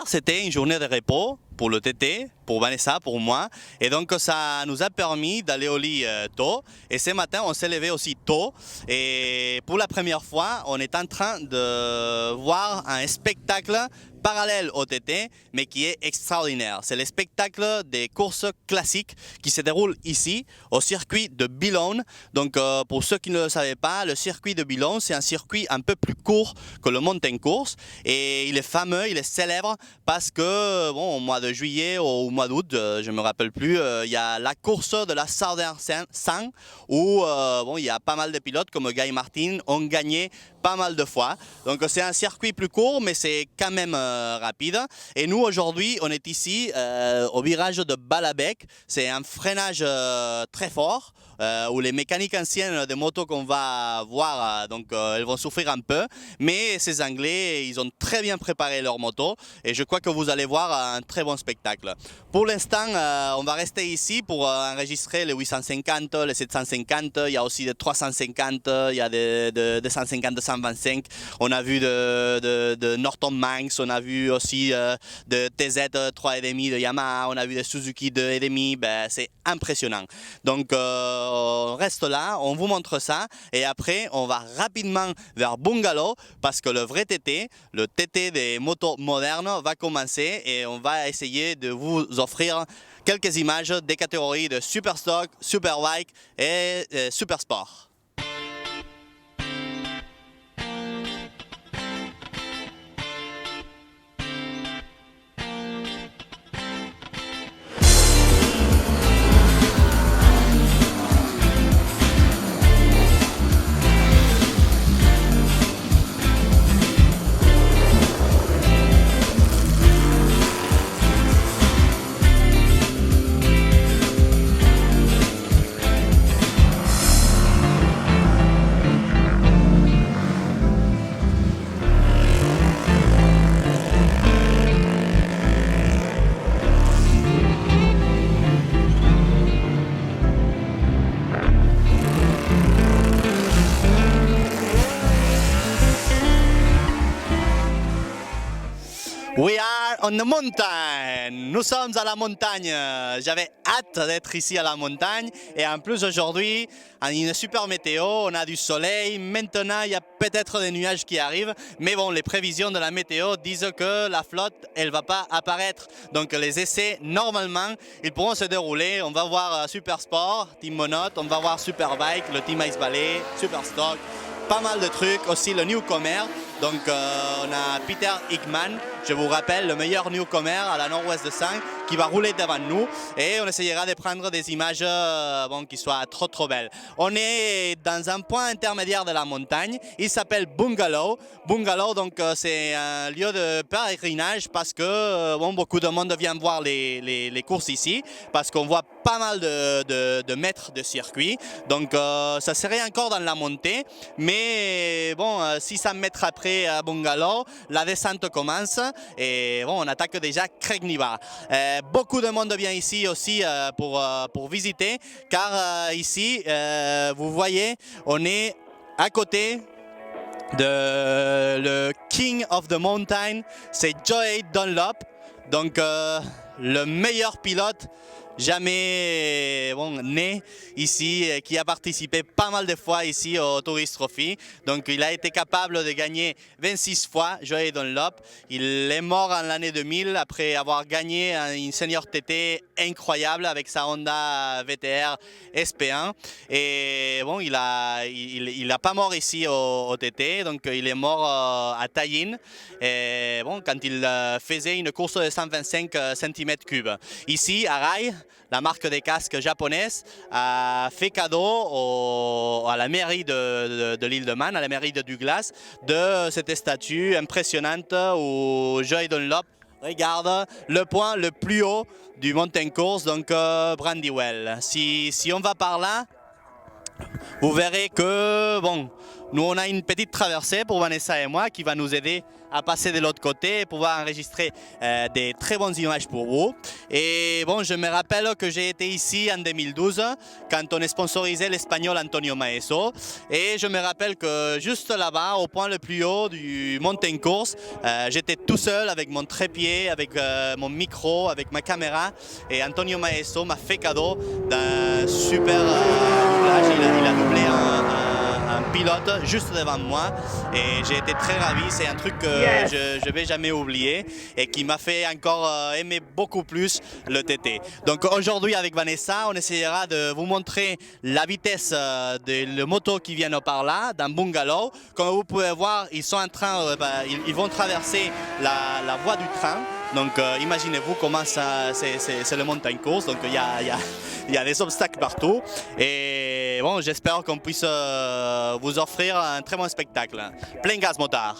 c'était une journée de repos pour le TT, pour Vanessa, pour moi. Et donc, ça nous a permis d'aller au lit tôt. Et ce matin, on s'est levé aussi tôt. Et pour la première fois, on est en train de voir un spectacle parallèle au TT, mais qui est extraordinaire. C'est le spectacle des courses classiques qui se déroule ici, au circuit de Billon. Donc, pour ceux qui ne le savaient pas, le circuit de Billon, c'est un circuit un peu plus court que le Mountain Course. Et il est fameux, il est célèbre parce que, bon, au mois de juillet ou au mois d'août, je ne me rappelle plus, il y a la course de la Southern Sun où bon, il y a pas mal de pilotes comme Guy Martin ont gagné pas mal de fois. Donc c'est un circuit plus court, mais c'est quand même rapide. Et nous aujourd'hui, on est ici au virage de Balabek. C'est un freinage très fort où les mécaniques anciennes des motos qu'on va voir, elles vont souffrir un peu. Mais ces Anglais, ils ont très bien préparé leur moto et je crois que vous allez voir un très bon spectacle. Pour l'instant, on va rester ici pour enregistrer les 850, les 750. Il y a aussi des 350, il y a des 150, 225. On a vu de Norton Manx, on a vu aussi de TZ 3,5 de Yamaha, on a vu des Suzuki 2,5. Ben, c'est impressionnant. Donc, on reste là, on vous montre ça et après, on va rapidement vers Bungalow parce que le vrai TT, le TT des motos modernes va commencer et on va essayer de vous offrir quelques images des catégories de Super Stock, Superbike et Super Sport. We are on the mountain. Nous sommes à la montagne. J'avais hâte d'être ici à la montagne et en plus aujourd'hui, une super météo, on a du soleil. Maintenant, il y a peut-être des nuages qui arrivent, mais bon, les prévisions de la météo disent que la flotte, elle va pas apparaître. Donc les essais, normalement, ils pourront se dérouler. On va voir Super Sport, Team Monot, on va voir Superbike, le Team Ice Valley, Super Stock. Pas mal de trucs, aussi le newcomer. Donc on a Peter Hickman, je vous rappelle, le meilleur newcomer à la nord-ouest de Saintes, qui va rouler devant nous et on essayera de prendre des images qui soient trop belles. On est dans un point intermédiaire de la montagne, il s'appelle Bungalow. Bungalow, donc c'est un lieu de pèlerinage parce que beaucoup de monde vient voir les courses ici, parce qu'on voit pas mal de mètres de circuit. Donc ça serait encore dans la montée, mais bon, 600 mètres après à Bungalow, la descente commence et bon, on attaque déjà Craignivah. Beaucoup de monde vient ici aussi pour visiter, car ici, vous voyez, on est à côté de le King of the Mountain, c'est Joey Dunlop, donc le meilleur pilote jamais né ici, qui a participé pas mal de fois ici au Tourist Trophy. Donc il a été capable de gagner 26 fois, Joey Dunlop. Il est mort en l'année 2000 après avoir gagné une senior TT incroyable avec sa Honda VTR SP1. Et bon, il a pas mort ici au TT, donc il est mort à Tallinn. Et bon, quand il faisait une course de 125 cm3. Ici, à Rai, la marque des casques japonaise a fait cadeau à la mairie de l'île de Man, à la mairie de Douglas, de cette statue impressionnante où Joey Dunlop regarde le point le plus haut du Mountain Course, donc Brandywell. Si on va par là, vous verrez que bon, Nous, on a une petite traversée pour Vanessa et moi qui va nous aider à passer de l'autre côté et pouvoir enregistrer des très bonnes images pour vous. Et bon, je me rappelle que j'ai été ici en 2012 quand on est sponsorisé l'Espagnol Antonio Maeso. Et je me rappelle que juste là-bas, au point le plus haut du mountain course, j'étais tout seul avec mon trépied, avec mon micro, avec ma caméra. Et Antonio Maeso m'a fait cadeau d'un super doublage. Il a doublé un pilote juste devant moi et j'ai été très ravi. C'est un truc que je ne vais jamais oublier et qui m'a fait encore aimer beaucoup plus le TT. Donc aujourd'hui avec Vanessa, on essaiera de vous montrer la vitesse de motos qui viennent par là, dans Bungalow. Comme vous pouvez voir, ils sont en train, ils vont traverser la voie du train. Donc imaginez-vous comment c'est le mountain course, donc il y a des obstacles partout. Et bon, j'espère qu'on puisse vous offrir un très bon spectacle. Plein gaz motard!